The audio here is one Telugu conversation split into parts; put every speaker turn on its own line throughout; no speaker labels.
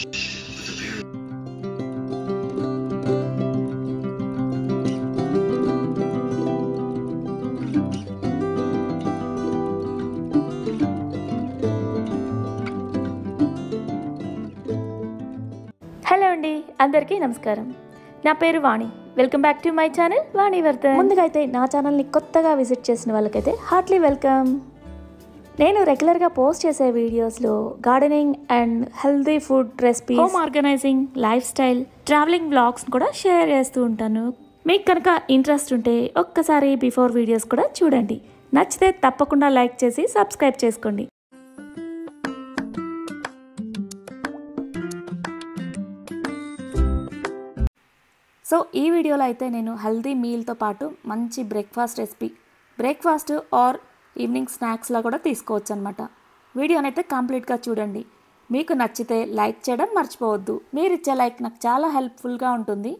హలో అండి, అందరికీ నమస్కారం. నా పేరు Vani. Welcome back to my channel Vani Vardhan. ముందుగా అయితే నా ఛానల్ని కొత్తగా విజిట్ చేసిన వాళ్ళకైతే హార్ట్లీ వెల్కమ్. నేను రెగ్యులర్గా పోస్ట్ చేసే వీడియోస్లో gardening and healthy food recipes, home organising, lifestyle, travelling blogs కూడా షేర్ చేస్తూ ఉంటాను. మీకు కనుక ఇంట్రెస్ట్ ఉంటే ఒక్కసారి బిఫోర్ వీడియోస్ కూడా చూడండి. నచ్చితే తప్పకుండా లైక్ చేసి సబ్స్క్రైబ్ చేసుకోండి. సో ఈ వీడియోలో అయితే నేను హెల్తీ మీల్తో పాటు మంచి బ్రేక్ఫాస్ట్ ఆర్ ఈవినింగ్ స్నాక్స్లా కూడా తీసుకోవచ్చు అనమాట. వీడియోనైతే కంప్లీట్గా చూడండి. మీకు నచ్చితే లైక్ చేయడం మర్చిపోవద్దు. మీరు ఇచ్చే లైక్ నాకు చాలా హెల్ప్ఫుల్గా ఉంటుంది,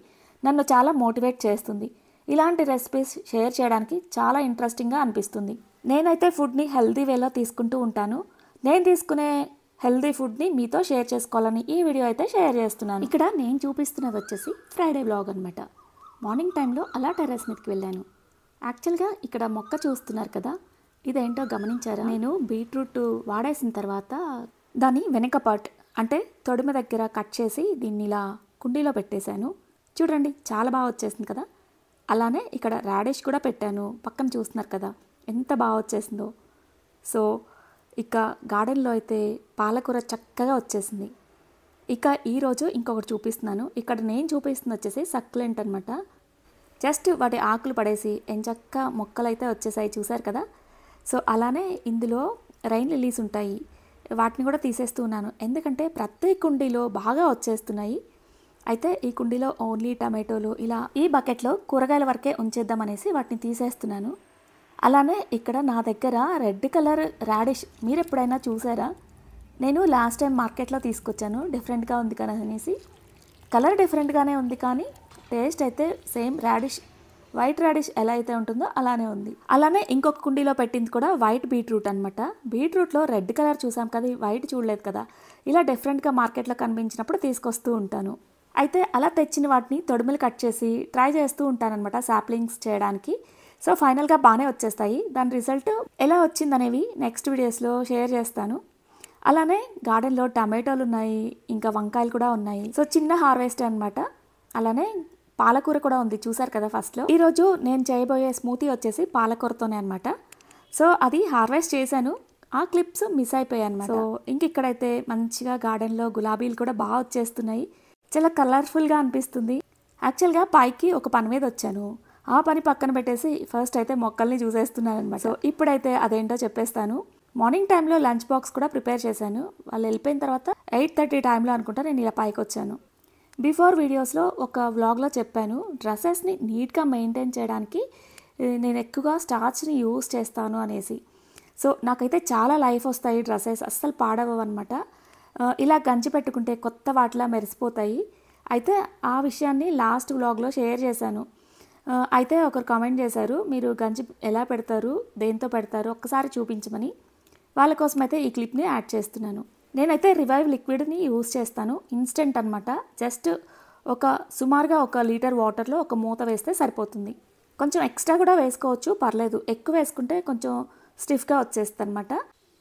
నన్ను చాలా మోటివేట్ చేస్తుంది. ఇలాంటి రెసిపీస్ షేర్ చేయడానికి చాలా ఇంట్రెస్టింగ్గా అనిపిస్తుంది. నేనైతే ఫుడ్ని హెల్తీ వేలో తీసుకుంటూ ఉంటాను. నేను తీసుకునే హెల్తీ ఫుడ్ని మీతో షేర్ చేసుకోవాలని ఈ వీడియో అయితే షేర్ చేస్తున్నాను. ఇక్కడ నేను చూపిస్తున్నది వచ్చేసి ఫ్రైడే బ్లాగ్ అనమాట. మార్నింగ్ టైంలో అలా టెర్రస్ మీదకి వెళ్ళాను. యాక్చువల్గా ఇక్కడ మొక్క చూస్తున్నారు కదా, ఇదేంటో గమనించారా? నేను బీట్రూట్ వాడేసిన తర్వాత దాని వెనక పార్ట్ అంటే తొడిమ దగ్గర కట్ చేసి దీన్ని ఇలా కుండీలో పెట్టేశాను. చూడండి, చాలా బాగా వచ్చేసింది కదా. అలానే ఇక్కడ రాడిష్ కూడా పెట్టాను. పక్కన చూస్తున్నారు కదా ఎంత బాగా వచ్చేసిందో. సో ఇక గార్డెన్లో అయితే పాలకూర చక్కగా వచ్చేసింది. ఇక ఈరోజు ఇంకొకటి చూపిస్తున్నాను. ఇక్కడ నేను చూపిస్తుంది వచ్చేసి సక్లెంట్ అనమాట. జస్ట్ వాటి ఆకులు పడేసి ఎంచక్క మొక్కలు అయితే వచ్చేసాయి, చూసారు కదా. సో అలానే ఇందులో రైన్ లిలీస్ ఉంటాయి, వాటిని కూడా తీసేస్తూ ఉన్నాను. ఎందుకంటే ప్రతి కుండీలో బాగా వచ్చేస్తున్నాయి. అయితే ఈ కుండీలో ఓన్లీ టమాటోలు, ఇలా ఈ బకెట్లో కూరగాయల వరకే ఉంచేద్దామనేసి వాటిని తీసేస్తున్నాను. అలానే ఇక్కడ నా దగ్గర రెడ్ కలర్ రాడిష్ మీరు ఎప్పుడైనా చూసారా? నేను లాస్ట్ టైం మార్కెట్లో తీసుకొచ్చాను. డిఫరెంట్గా ఉంది కదా అనేసి. కలర్ డిఫరెంట్గానే ఉంది కానీ టేస్ట్ అయితే సేమ్ రాడిష్, వైట్ రాడిష్ ఎలా అయితే ఉంటుందో అలానే ఉంది. అలానే ఇంకొక కుండీలో పెట్టింది కూడా వైట్ బీట్రూట్ అనమాట. బీట్రూట్లో రెడ్ కలర్ చూసాం కదా, వైట్ చూడలేదు కదా. ఇలా డిఫరెంట్గా మార్కెట్లో కనిపించినప్పుడు తీసుకొస్తూ ఉంటాను. అయితే అలా తెచ్చిన వాటిని తొడిమలు కట్ చేసి ట్రై చేస్తూ ఉంటానన్నమాట సాప్లింగ్స్ చేయడానికి. సో ఫైనల్గా బాగానే వచ్చేస్తాయి. దాని రిజల్ట్ ఎలా వచ్చిందనేవి నెక్స్ట్ వీడియోస్లో షేర్ చేస్తాను. అలానే గార్డెన్లో టమాటోలు ఉన్నాయి, ఇంకా వంకాయలు కూడా ఉన్నాయి. సో చిన్న హార్వెస్ట్ అనమాట. అలానే పాలకూర కూడా ఉంది, చూసారు కదా ఫస్ట్లో. ఈరోజు నేను చేయబోయే స్మూతీ వచ్చేసి పాలకూరతోనే అనమాట. సో అది హార్వెస్ట్ చేశాను, ఆ క్లిప్స్ మిస్ అయిపోయాయి అనమాట. సో ఇంక ఇక్కడైతే మంచిగా గార్డెన్లో గులాబీలు కూడా బాగా వచ్చేస్తున్నాయి. చాలా కలర్ఫుల్గా అనిపిస్తుంది. యాక్చువల్గా పైకి ఒక పని మీద వచ్చాను, ఆ పని పక్కన పెట్టేసి ఫస్ట్ అయితే మొక్కల్ని చూసేస్తున్నాను అనమాట. సో ఇప్పుడైతే అదేంటో చెప్పేస్తాను. మార్నింగ్ టైంలో లంచ్ బాక్స్ కూడా ప్రిపేర్ చేశాను. వాళ్ళు వెళ్ళిపోయిన తర్వాత 8:30 టైంలో అనుకుంటా నేను ఇలా పైకి వచ్చాను. బిఫోర్ వీడియోస్లో ఒక వ్లాగ్లో చెప్పాను, డ్రెస్సెస్ని నీట్గా మెయింటైన్ చేయడానికి నేను ఎక్కువగా స్టార్చ్ని యూస్ చేస్తాను అనేసి. సో నాకైతే చాలా లైఫ్ వస్తాయి, డ్రెస్సెస్ అస్సలు పాడవవు అనమాట. ఇలా గంజి పెట్టుకుంటే కొత్త వాటిలా మెరిసిపోతాయి. అయితే ఆ విషయాన్ని లాస్ట్ వ్లాగ్లో షేర్ చేశాను. అయితే ఒకరు కామెంట్ చేశారు, మీరు గంజి ఎలా పెడతారు, దేంతో పెడతారు ఒక్కసారి చూపించమని. వాళ్ళ కోసం అయితే ఈ క్లిప్ని యాడ్ చేస్తున్నాను. నేనైతే రివైవ్ లిక్విడ్ని యూస్ చేస్తాను, ఇన్స్టెంట్ అనమాట. జస్ట్ సుమారుగా 1 లీటర్ వాటర్లో ఒక మూత వేస్తే సరిపోతుంది. కొంచెం ఎక్స్ట్రా కూడా వేసుకోవచ్చు, పర్లేదు. ఎక్కువ వేసుకుంటే కొంచెం స్టిఫ్గా వచ్చేస్తుంది అనమాట.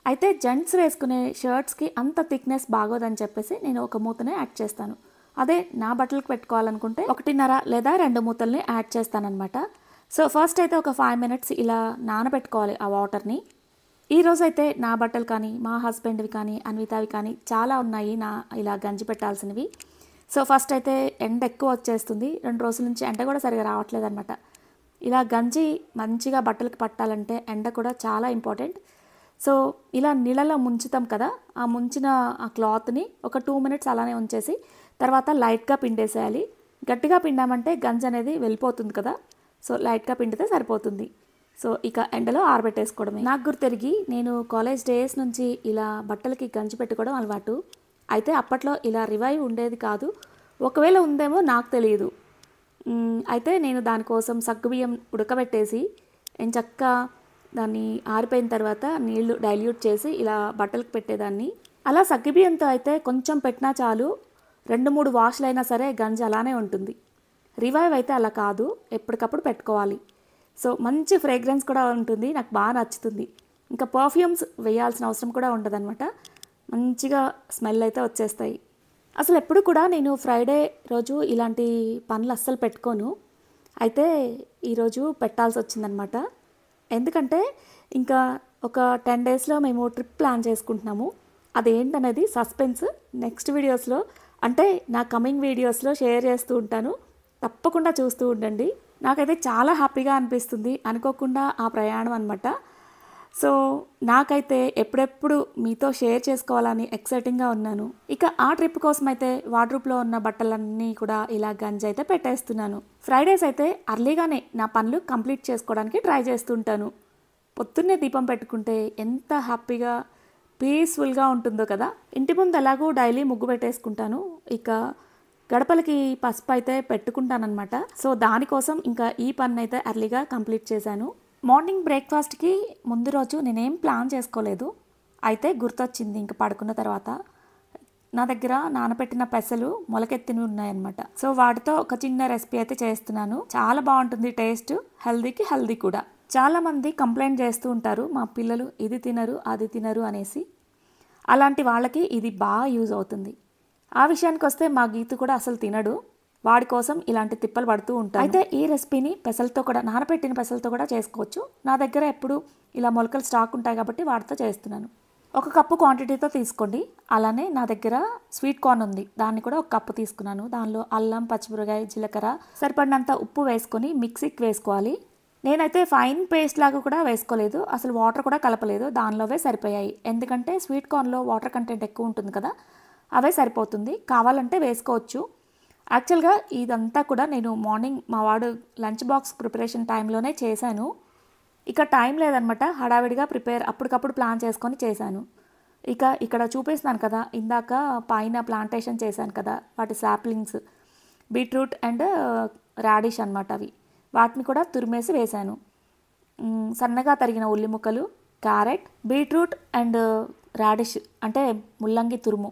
అయితే జెంట్స్ వేసుకునే షర్ట్స్కి అంత థిక్నెస్ బాగోదని చెప్పేసి నేను ఒక మూతనే యాడ్ చేస్తాను. అదే నా బట్టలకు పెట్టుకోవాలనుకుంటే 1.5 లేదా 2 మూతల్ని యాడ్ చేస్తానన్నమాట. సో ఫస్ట్ అయితే ఒక 5 మినిట్స్ ఇలా నానబెట్టుకోవాలి ఆ వాటర్ని. ఈరోజు అయితే నా బట్టలు కానీ, మా హస్బెండ్వి కానీ, అన్వితావి కానీ చాలా ఉన్నాయి ఇలా గంజి పెట్టాల్సినవి. సో ఫస్ట్ అయితే ఎండ ఎక్కువ వచ్చేస్తుంది, 2 రోజుల నుంచి ఎండ కూడా సరిగా రావట్లేదు అనమాట. ఇలా గంజి మంచిగా బట్టలకు పట్టాలంటే ఎండ కూడా చాలా ఇంపార్టెంట్. సో ఇలా నీళ్ళలో ముంచుతాం కదా, ఆ ముంచిన ఆ క్లాత్ని ఒక 2 మినిట్స్ అలానే ఉంచేసి తర్వాత లైట్గా పిండేసేయాలి. గట్టిగా పిండామంటే గంజి అనేది వెళ్ళిపోతుంది కదా. సో లైట్గా పిండితే సరిపోతుంది. సో ఇక ఎండలో ఆరబెట్టేసుకోవడమే. నాకు గుర్తెరిగి నేను కాలేజ్ డేస్ నుంచి ఇలా బట్టలకి గంజి పెట్టుకోవడం అలవాటు. అయితే అప్పట్లో ఇలా రివైవ్ ఉండేది కాదు, ఒకవేళ ఉందేమో నాకు తెలియదు. అయితే నేను దానికోసం సగ్గుబియ్యం ఉడకబెట్టేసి ఎంచక్కా దాన్ని ఆరిపోయిన తర్వాత నీళ్లు డైల్యూట్ చేసి ఇలా బట్టలకు పెట్టేదాన్ని. అలా సగ్గుబియ్యంతో అయితే కొంచెం పెట్టినా చాలు, 2-3 వాష్లైనా సరే గంజి అలానే ఉంటుంది. రివైవ్ అయితే అలా కాదు, ఎప్పటికప్పుడు పెట్టుకోవాలి. సో మంచి ఫ్రేగ్రెన్స్ కూడా ఉంటుంది, నాకు బాగా నచ్చుతుంది. ఇంకా పర్ఫ్యూమ్స్ వేయాల్సిన అవసరం కూడా ఉండదన్నమాట. మంచిగా స్మెల్ అయితే వచ్చేస్తాయి. అసలు ఎప్పుడు కూడా నేను ఫ్రైడే రోజు ఇలాంటి పనులు అస్సలు పెట్టుకోను. అయితే ఈరోజు పెట్టాల్సి వచ్చిందనమాట. ఎందుకంటే ఇంకా ఒక 10 డేస్లో మేము ట్రిప్ ప్లాన్ చేసుకుంటున్నాము. అదేంటనేది సస్పెన్స్. నెక్స్ట్ వీడియోస్లో అంటే నా కమింగ్ వీడియోస్లో షేర్ చేస్తూ ఉంటాను, తప్పకుండా చూస్తూ ఉండండి. నాకైతే చాలా హ్యాపీగా అనిపిస్తుంది, అనుకోకుండా ఆ ప్రయాణం అనమాట. సో నాకైతే ఎప్పుడెప్పుడు మీతో షేర్ చేసుకోవాలని ఎక్సైటింగ్గా ఉన్నాను. ఇక ఆ ట్రిప్ కోసం అయితే వార్డ్రోబ్లో ఉన్న బట్టలన్నీ కూడా ఇలా గంజి అయితే పెట్టేస్తున్నాను. ఫ్రైడేస్ అయితే అర్లీగానే నా పనులు కంప్లీట్ చేసుకోవడానికి ట్రై చేస్తుంటాను. పొద్దున్నే దీపం పెట్టుకుంటే ఎంత హ్యాపీగా పీస్ఫుల్గా ఉంటుందో కదా. ఇంటి ముందు ఎలాగో డైలీ ముగ్గు పెట్టేసుకుంటాను. ఇక గడపలకి పసుపు అయితే పెట్టుకుంటానమాట. సో దానికోసం ఇంకా ఈ పని అయితే ఎర్లీగా కంప్లీట్ చేశాను. మార్నింగ్ బ్రేక్ఫాస్ట్కి ముందు రోజు నేనేం ప్లాన్ చేసుకోలేదు. అయితే గుర్తొచ్చింది ఇంక పడుకున్న తర్వాత, నా దగ్గర నానబెట్టిన పెసలు మొలకెత్తినవి ఉన్నాయన్నమాట. సో వాటితో ఒక చిన్న రెసిపీ అయితే చేస్తున్నాను. చాలా బాగుంటుంది టేస్ట్, హెల్దీకి హెల్దీ కూడా. చాలామంది కంప్లైంట్ చేస్తూ ఉంటారు, మా పిల్లలు ఇది తినరు అది తినరు అనేసి. అలాంటి వాళ్ళకి ఇది బాగా యూజ్ అవుతుంది. ఆ విషయానికి వస్తే మా గీతు కూడా అసలు తినడు, వాడి కోసం ఇలాంటి తిప్పలు పడుతూ ఉంటాయి. అయితే ఈ రెసిపీని పెసలతో కూడా, నానబెట్టిన పెసలతో కూడా చేసుకోవచ్చు. నా దగ్గర ఎప్పుడు ఇలా మొలకలు స్టాక్ ఉంటాయి కాబట్టి వాటితో చేస్తున్నాను. 1 కప్పు క్వాంటిటీతో తీసుకోండి. అలానే నా దగ్గర స్వీట్ కార్న్ ఉంది, దాన్ని కూడా 1 కప్పు తీసుకున్నాను. దానిలో అల్లం, పచ్చిమిరపకాయ, జీలకర్ర, సరిపడినంత ఉప్పు వేసుకొని మిక్సీకి వేసుకోవాలి. నేనైతే ఫైన్ పేస్ట్ లాగా కూడా వేసుకోలేదు, అసలు వాటర్ కూడా కలపలేదు, దానిలోవే సరిపోయాయి. ఎందుకంటే స్వీట్ కార్న్లో వాటర్ కంటెంట్ ఎక్కువ ఉంటుంది కదా, అవే సరిపోతుంది. కావాలంటే వేసుకోవచ్చు. యాక్చువల్గా ఇదంతా కూడా నేను మార్నింగ్ మా వాడు లంచ్ బాక్స్ ప్రిపరేషన్ టైంలోనే చేశాను. ఇక టైం లేదనమాట, హడావిడిగా అప్పటికప్పుడు ప్లాన్ చేసుకొని చేశాను. ఇక ఇక్కడ చూపిస్తున్నాను కదా, ఇందాక పైన ప్లాంటేషన్ చేశాను కదా, వాటి సాప్లింగ్స్ బీట్రూట్ అండ్ రాడిష్ అనమాట. అవి వాటిని కూడా తురిమేసి వేశాను. సన్నగా తరిగిన ఉల్లి ముక్కలు, క్యారెట్, బీట్రూట్ అండ్ రాడిష్ అంటే ముల్లంగి తురుము,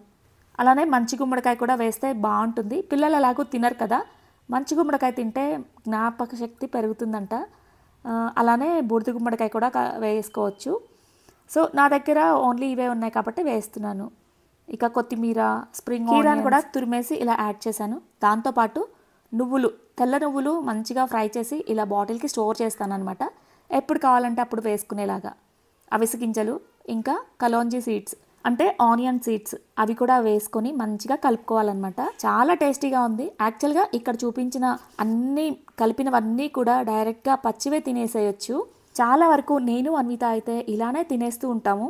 అలానే మంచి గుమ్మడికాయ కూడా వేస్తే బాగుంటుంది. పిల్లలు ఎలాగో తినరు కదా, మంచి గుమ్మడికాయ తింటే జ్ఞాపక శక్తి పెరుగుతుందంట. అలానే బూడిద గుమ్మడికాయ కూడా వేసుకోవచ్చు. సో నా దగ్గర ఓన్లీ ఇవే ఉన్నాయి కాబట్టి వేస్తున్నాను. ఇక కొత్తిమీర, స్ప్రింగ్ ఆనియన్ కూడా తురిమేసి ఇలా యాడ్ చేశాను. దాంతోపాటు నువ్వులు, తెల్ల నువ్వులు మంచిగా ఫ్రై చేసి ఇలా బాటిల్కి స్టోర్ చేస్తాను అనమాట, ఎప్పుడు కావాలంటే అప్పుడు వేసుకునేలాగా. అవిసె గింజలు, ఇంకా కలోంజీ సీడ్స్ అంటే ఆనియన్ సీడ్స్, అవి కూడా వేసుకొని మంచిగా కలుపుకోవాలన్నమాట. చాలా టేస్టీగా ఉంది. యాక్చువల్గా ఇక్కడ చూపించిన అన్నీ కలిపినవన్నీ కూడా డైరెక్ట్గా పచ్చివే తినేసేయచ్చు. చాలా వరకు నేను అన్విత అయితే ఇలానే తినేస్తూ ఉంటాము.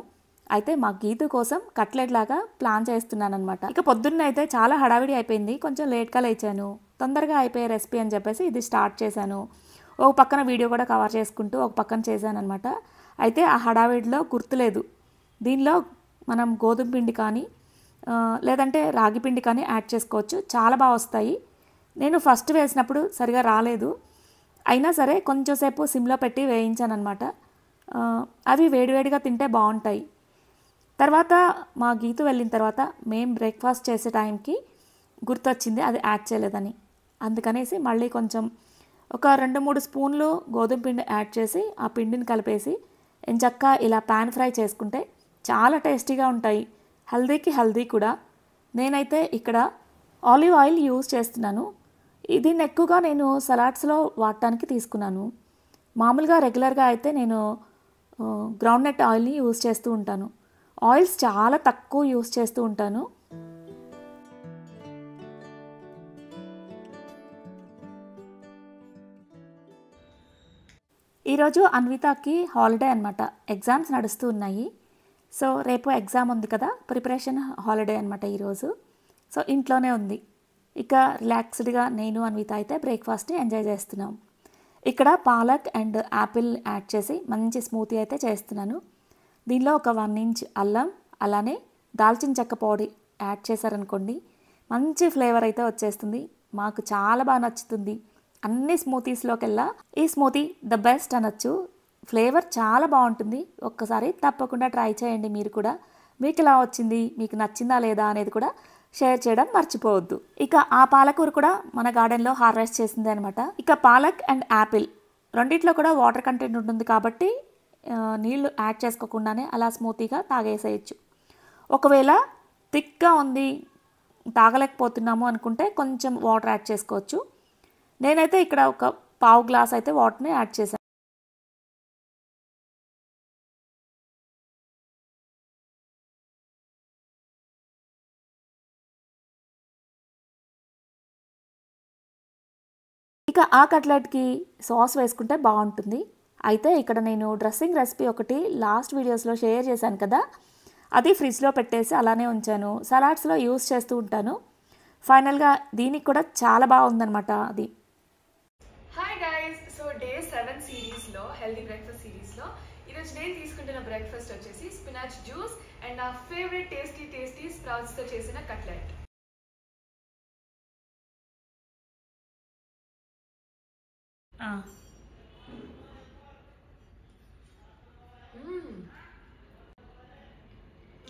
అయితే మా గీతు కోసం కట్లెట్ లాగా ప్లాన్ చేస్తున్నాను అనమాట. ఇక పొద్దున్న అయితే చాలా హడావిడి అయిపోయింది, కొంచెం లేట్గా లేచాను. తొందరగా అయిపోయే రెసిపీ అని చెప్పేసి ఇది స్టార్ట్ చేశాను. ఒక పక్కన వీడియో కూడా కవర్ చేసుకుంటూ ఒక పక్కన చేశాను అనమాట. అయితే ఆ హడావిడిలో గుర్తులేదు, దీనిలో మనం గోధుమ పిండి కానీ లేదంటే రాగి పిండి కానీ యాడ్ చేసుకోవచ్చు, చాలా బాగా వస్తాయి. నేను ఫస్ట్ వేసినప్పుడు సరిగా రాలేదు, అయినా సరే కొంచెంసేపు సిమ్లో పెట్టి వేయించాను అనమాట. అవి వేడివేడిగా తింటే బాగుంటాయి. తర్వాత మా గీతు వెళ్ళిన తర్వాత మేము బ్రేక్ఫాస్ట్ చేసే టైంకి గుర్తొచ్చింది అది యాడ్ చేయలేదని. అందుకనేసి మళ్ళీ కొంచెం ఒక 2-3 స్పూన్లు గోధుమ పిండి యాడ్ చేసి ఆ పిండిని కలిపేసి ఎంచక్కా ఇలా పాన్ ఫ్రై చేసుకుంటే చాలా టేస్టీగా ఉంటాయి, హెల్దీకి హెల్దీ కూడా. నేనైతే ఇక్కడ ఆలివ్ ఆయిల్ యూజ్ చేస్తున్నాను. దీన్ని ఎక్కువగా నేను సలాడ్స్లో వాడటానికి తీసుకున్నాను. మామూలుగా రెగ్యులర్గా అయితే నేను గ్రౌండ్నట్ ఆయిల్ని యూజ్ చేస్తూ ఉంటాను. ఆయిల్స్ చాలా తక్కువ యూజ్ చేస్తూ ఉంటాను. ఈరోజు అన్వితాకి హాలిడే అనమాట, ఎగ్జామ్స్ నడుస్తూ ఉన్నాయి. సో రేపు ఎగ్జామ్ ఉంది కదా, ప్రిపరేషన్ హాలిడే అనమాట ఈరోజు. సో ఇంట్లోనే ఉంది. ఇక రిలాక్స్డ్గా నేను అన్విత అయితే బ్రేక్ఫాస్ట్ని ఎంజాయ్ చేస్తున్నాం. ఇక్కడ పాలక్ అండ్ యాపిల్ యాడ్ చేసి మంచి స్మూతీ అయితే చేస్తున్నాను. దీనిలో ఒక 1 ఇంచ్ అల్లం, అలానే దాల్చిన చెక్క పౌడర్ యాడ్ చేశారనుకోండి, మంచి ఫ్లేవర్ అయితే వచ్చేస్తుంది. మాకు చాలా బాగా నచ్చుతుంది. అన్ని స్మూతీస్లోకెల్లా ఈ స్మూతీ ద బెస్ట్ అనొచ్చు. ఫ్లేవర్ చాలా బాగుంటుంది. ఒక్కసారి తప్పకుండా ట్రై చేయండి మీరు కూడా. మీకు ఎలా వచ్చింది, మీకు నచ్చిందా లేదా అనేది కూడా షేర్ చేయడం మర్చిపోవద్దు. ఇక ఆ పాలకూర కూడా మన గార్డెన్లో హార్వెస్ట్ చేసిందే అనమాట. ఇక పాలక్ అండ్ యాపిల్ రెండిట్లో కూడా వాటర్ కంటెంట్ ఉంటుంది కాబట్టి నీళ్లు యాడ్ చేసుకోకుండానే అలా స్మూతీగా తాగేసేయచ్చు. ఒకవేళ థిక్గా ఉంది తాగలేకపోతున్నాము అనుకుంటే కొంచెం వాటర్ యాడ్ చేసుకోవచ్చు. నేనైతే ఇక్కడ ఒక పావు గ్లాస్ అయితే వాటర్ని యాడ్ చేశాను. ఇక ఆ కట్లెట్కి సాస్ వేసుకుంటే బాగుంటుంది. అయితే ఇక్కడ నేను డ్రెస్సింగ్ రెసిపీ ఒకటి లాస్ట్ వీడియోస్లో షేర్ చేశాను కదా, అది ఫ్రిడ్జ్లో పెట్టేసి అలానే ఉంచాను. సలాడ్స్లో యూస్ చేస్తూ ఉంటాను. ఫైనల్గా దీనికి కూడా చాలా బాగుందనమాట అది.
హాయ్ గైస్, సో డే 7 సిరీస్లో హెల్దీ బ్రేక్ఫాస్ట్ సిరీస్లో ఈరోజు నేను తీసుకుంటున్న బ్రేక్ఫాస్ట్ వచ్చేసి స్పినాచ్ జ్యూస్ అండ్ నా ఫేవరెట్ టేస్టీ స్ప్రౌట్స్తో చేసిన కట్లెట్.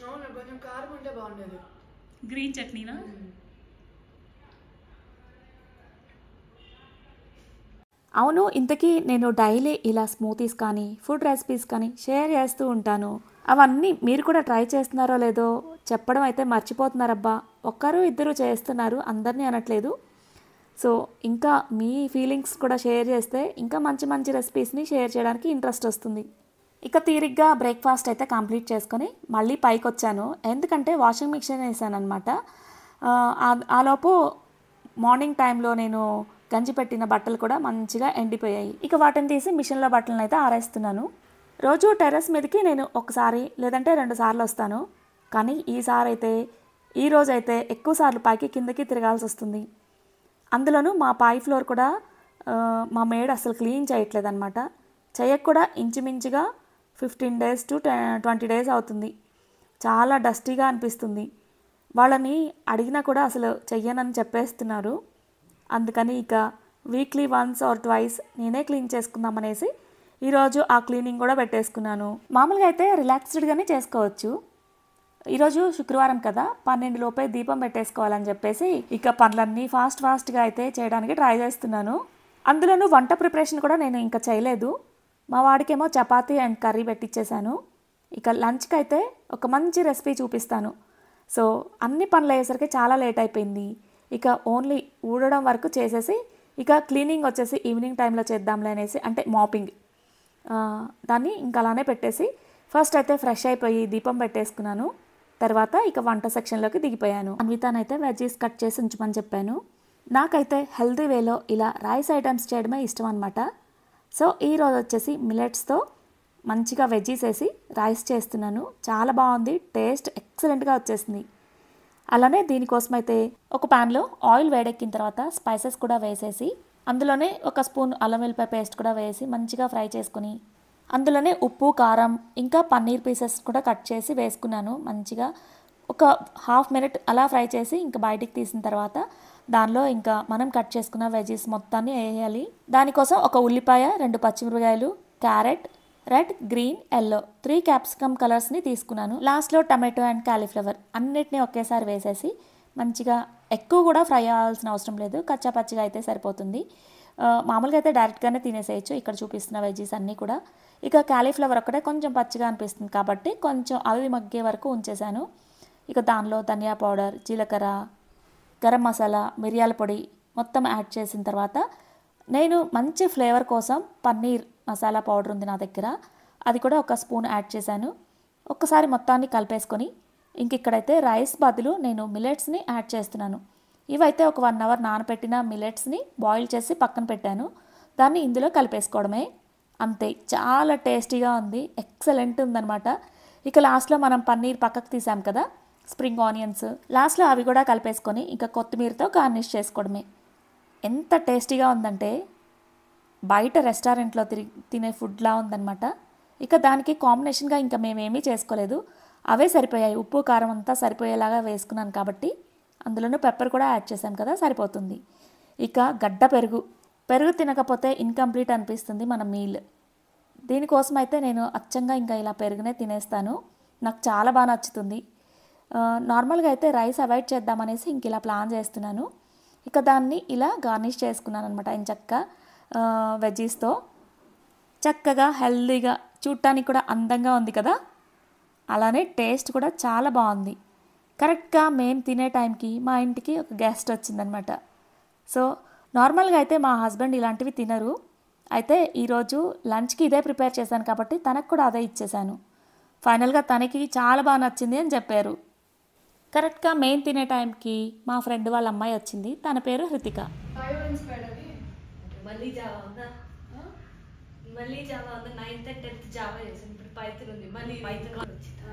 అవును, కొంచెం కారం ఉంటే బాగుండేది.
గ్రీన్ చట్నీనా? అవును, ఇంతకీ నేను డైలీ ఇలా స్మూతీస్ కానీ ఫుడ్ రెసిపీస్ కానీ షేర్ చేస్తూ ఉంటాను. అవన్నీ మీరు కూడా ట్రై చేస్తున్నారో లేదో చెప్పడం అయితే మర్చిపోతున్నారబ్బా. ఒక్కరు ఇద్దరు చేస్తున్నారు, అందరినీ అనట్లేదు. సో ఇంకా మీ ఫీలింగ్స్ కూడా షేర్ చేస్తే ఇంకా మంచి మంచి రెసిపీస్ని షేర్ చేయడానికి ఇంట్రెస్ట్ వస్తుంది. ఇక తీరిగ్గా బ్రేక్ఫాస్ట్ అయితే కంప్లీట్ చేసుకొని మళ్ళీ పైకి వచ్చాను. ఎందుకంటే వాషింగ్ మిషన్ వేసాను అనమాట. ఆలోపు మార్నింగ్ టైంలో నేను గంజి పెట్టిన బట్టలు కూడా మంచిగా ఎండిపోయాయి. ఇక వాటిని తీసి మిషన్లో బట్టలను అయితే ఆరేస్తున్నాను. రోజు టెర్రస్ మీదకి నేను ఒకసారి లేదంటే 2 సార్లు వస్తాను. కానీ ఈరోజైతే ఎక్కువ సార్లు పైకి కిందకి తిరగాల్సి వస్తుంది. అందులోనూ మా పై ఫ్లోర్ కూడా మా మేడ్ అసలు క్లీన్ చేయట్లేదు అనమాట. చేయకు కూడా ఇంచుమించుగా 15 days to 20 days అవుతుంది. చాలా డస్టీగా అనిపిస్తుంది. వాళ్ళని అడిగినా కూడా అసలు చెయ్యనని చెప్పేస్తున్నారు. అందుకని ఇక వీక్లీ 1 or 2 నేనే క్లీన్ చేసుకుందామనేసి ఈరోజు ఆ క్లీనింగ్ కూడా పెట్టేసుకున్నాను. మామూలుగా అయితే రిలాక్స్డ్గానే చేసుకోవచ్చు. ఈరోజు శుక్రవారం కదా, 12 లోపే దీపం పెట్టేసుకోవాలని చెప్పేసి ఇక పనులన్నీ ఫాస్ట్గా అయితే చేయడానికి ట్రై చేస్తున్నాను. అందులోనూ వంట ప్రిపరేషన్ కూడా నేను ఇంకా చేయలేదు. మా వాడికేమో చపాతీ అండ్ కర్రీ పెట్టించేశాను. ఇక లంచ్కి అయితే ఒక మంచి రెసిపీ చూపిస్తాను. సో అన్ని పనులు అయ్యేసరికి చాలా లేట్ అయిపోయింది. ఇక ఓన్లీ ఊడడం వరకు చేసేసి ఇక క్లీనింగ్ వచ్చేసి ఈవినింగ్ టైంలో చేద్దాంలే అనేసి, అంటే మాపింగ్, దాన్ని ఇంకా అలానే పెట్టేసి ఫస్ట్ అయితే ఫ్రెష్ అయిపోయి దీపం పెట్టేసుకున్నాను. తర్వాత ఇక వంట సెక్షన్లోకి దిగిపోయాను. అన్వితానైతే వెజ్జీస్ కట్ చేసి ఉంచమని చెప్పాను. నాకైతే హెల్దీ వేలో ఇలా రైస్ ఐటమ్స్ చేయడమే ఇష్టం అనమాట. సో ఈరోజు వచ్చేసి మిల్లెట్స్తో మంచిగా వెజ్జీస్ వేసి రైస్ చేస్తున్నాను. చాలా బాగుంది, టేస్ట్ ఎక్సలెంట్గా వచ్చేసింది. అలానే దీనికోసం అయితే ఒక ప్యాన్లో ఆయిల్ వేడెక్కిన తర్వాత స్పైసెస్ కూడా వేసేసి అందులోనే ఒక స్పూన్ అల్లం వెల్లిపాయ పేస్ట్ కూడా వేసి మంచిగా ఫ్రై చేసుకుని అందులోనే ఉప్పు, కారం, ఇంకా పన్నీర్ పీసెస్ కూడా కట్ చేసి వేసుకున్నాను. మంచిగా ఒక ½ minute అలా ఫ్రై చేసి ఇంకా బయటికి తీసిన తర్వాత దానిలో ఇంకా మనం కట్ చేసుకున్న వెజీస్ మొత్తాన్ని వేయాలి. దానికోసం ఒక ఉల్లిపాయ, 2 పచ్చిమిరపకాయలు, carrot, red, green, yellow 3 capsicum కలర్స్ని తీసుకున్నాను. లాస్ట్లో టమాటో అండ్ కాలీఫ్లవర్ అన్నిటినీ ఒకేసారి వేసేసి మంచిగా, ఎక్కువ కూడా ఫ్రై అవ్వాల్సిన అవసరం లేదు, కచ్చా పచ్చిగా అయితే సరిపోతుంది. మామూలుగా అయితే డైరెక్ట్గానే తినేసేయచ్చు ఇక్కడ చూపిస్తున్న వెజీస్ అన్నీ కూడా. ఇక కాలీఫ్లవర్ ఒక్కటే కొంచెం పచ్చిగా అనిపిస్తుంది కాబట్టి కొంచెం అవి మగ్గే వరకు ఉంచేసాను. ఇక దానిలో ధనియా పౌడర్, జీలకర్ర, గరం మసాలా, మిరియాల పొడి మొత్తం యాడ్ చేసిన తర్వాత నేను మంచి ఫ్లేవర్ కోసం పన్నీర్ మసాలా పౌడర్ ఉంది నా దగ్గర, అది కూడా ఒక స్పూన్ యాడ్ చేశాను. ఒక్కసారి మొత్తాన్ని కలిపేసుకొని ఇంక ఇక్కడైతే రైస్ బదులు నేను మిల్లెట్స్ని యాడ్ చేస్తున్నాను. ఇవైతే ఒక 1 hour నానబెట్టిన మిల్లెట్స్ని బాయిల్ చేసి పక్కన పెట్టాను. దాన్ని ఇందులో కలిపేసుకోవడమే, అంతే. చాలా టేస్టీగా ఉంది, ఎక్సలెంట్ ఉందన్నమాట. ఇక లాస్ట్లో మనం పన్నీర్ పక్కకు తీసాం కదా, స్ప్రింగ్ ఆనియన్స్, లాస్ట్లో అవి కూడా కలిపేసుకొని ఇంకా కొత్తిమీరతో గార్నిష్ చేసుకోవడమే. ఎంత టేస్టీగా ఉందంటే బయట రెస్టారెంట్లో తినే ఫుడ్లా ఉందన్నమాట. ఇక దానికి కాంబినేషన్గా ఇంకా మేమేమీ చేసుకోలేదు, అవే సరిపోయాయి. ఉప్పు, కారం అంతా సరిపోయేలాగా వేసుకున్నాను కాబట్టి, అందులోనూ పెప్పర్ కూడా యాడ్ చేసాం కదా, సరిపోతుంది. ఇక గడ్డ పెరుగు తినకపోతే ఇన్కంప్లీట్ అనిపిస్తుంది మన మీల్. దీనికోసం అయితే నేను అచ్చంగా ఇంకా ఇలా పెరుగునే తినేస్తాను, నాకు చాలా బాగా నచ్చుతుంది. నార్మల్గా అయితే రైస్ అవాయిడ్ చేద్దామనేసి ఇంక ఇలా ప్లాన్ చేస్తున్నాను. ఇక దాన్ని ఇలా గార్నిష్ చేసుకున్నాను అనమాట ఎంచక్కా వెజ్జీస్తో. చక్కగా హెల్దీగా చూడటానికి కూడా అందంగా ఉంది కదా, అలానే టేస్ట్ కూడా చాలా బాగుంది. కరెక్ట్గా మేము తినే టైంకి మా ఇంటికి ఒక గెస్ట్ వచ్చిందనమాట. సో నార్మల్గా అయితే మా హస్బెండ్ ఇలాంటివి తినరు. అయితే ఈరోజు లంచ్కి ఇదే ప్రిపేర్ చేశాను కాబట్టి తనకు కూడా అదే ఇచ్చేసాను. ఫైనల్గా తనకి చాలా బాగా నచ్చింది అని చెప్పారు. కరెక్ట్గా మేము తినే టైంకి మా ఫ్రెండ్ వాళ్ళ అమ్మాయి వచ్చింది. తన పేరు హృతిక.
మళ్ళీ జావా ఉందా? మళ్ళీ జావా ఉందా? 9th and 10th జావా చేసాను. ఇప్పుడు పైథాన్ ఉంది. మళ్ళీ పైథాన్ వచ్చింది.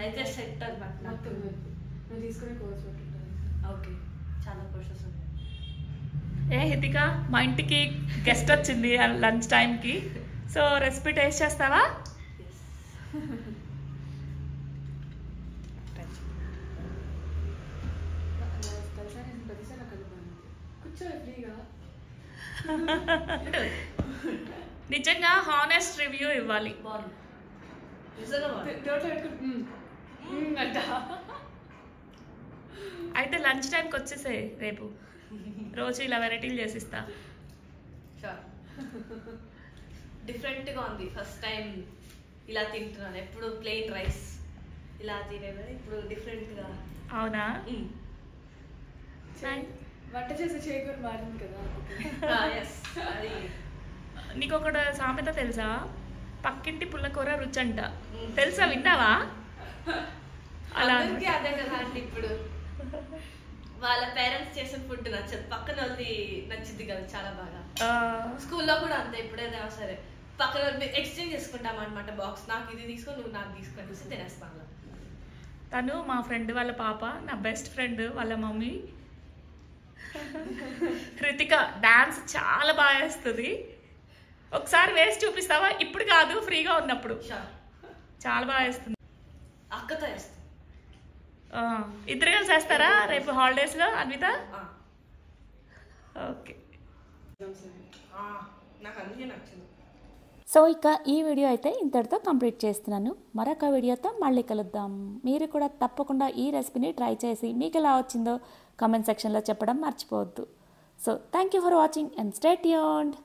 అయితే సెట్ అనమాట.
తీసుకునే కోర్స్
ఓకే, చాలా కోర్సెస్ ఉన్నాయి.
ఏ హృతిక, మా ఇంటికి గెస్ట్ వచ్చింది లంచ్ టైంకి. సో రెసిపీ టేస్ట్ చేస్తావా? నిజంగా హానెస్ట్ రివ్యూ ఇవ్వాలి.
బాగుంది, నిజంగా
అయితే లంచ్ టైంకి వచ్చేసే రేపు. రోజు ఇలా వెరైటీలు చేసిస్తా.
డిఫరెంట్గా ఉంది. ఫస్ట్ టైం ఇలా తింటున్నాను. ఎప్పుడు ప్లెయిన్ రైస్ ఇలా తినేది, ఇప్పుడు డిఫరెంట్గా.
అవునా?
వంట చేసే చేయకూర మారింది కదా.
అది
నీకు ఒకటి సామెత తెలుసా? పక్కింటి పుల్లకూర రుచి అంట. తెలుసా? విన్నావా? అలా
అదే కదా అండి. ఇప్పుడు వాళ్ళ పేరెంట్స్ చేసిన ఫుడ్ నచ్చదు, పక్కన వాళ్ళది నచ్చింది కదా చాలా బాగా. స్కూల్లో కూడా అంతే. ఎప్పుడైనా సరే పక్కన ఎక్స్చేంజ్ చేసుకుంటాం అనమాట. బాక్స్ నాకు ఇది తీసుకో, నువ్వు నాకు తీసుకొని చూసి తినేస్తాను.
తను మా ఫ్రెండ్ వాళ్ళ పాప, నా బెస్ట్ ఫ్రెండ్ వాళ్ళ మమ్మీ హృతిక డాన్స్ చాలా బాగా వేస్తుంది. ఒకసారి వేసి చూపిస్తావా? ఇప్పుడు కాదు, ఫ్రీగా ఉన్నప్పుడు. చాలా బాగా వేస్తుంది.
అక్కతో వేస్తాను.
ఇద్దరు కలిసి వేస్తారా రేపు హాలిడేస్లో అన్విత? ఓకే,
నాకు అందుకే నచ్చింది.
సో ఇక ఈ వీడియో అయితే ఇంతటితో కంప్లీట్ చేస్తున్నాను. మరొక వీడియోతో మళ్ళీ కలుద్దాం. మీరు కూడా తప్పకుండా ఈ రెసిపీని ట్రై చేసి మీకు ఎలా వచ్చిందో కామెంట్ సెక్షన్లో చెప్పడం మర్చిపోవద్దు. So thank you for watching and stay tuned.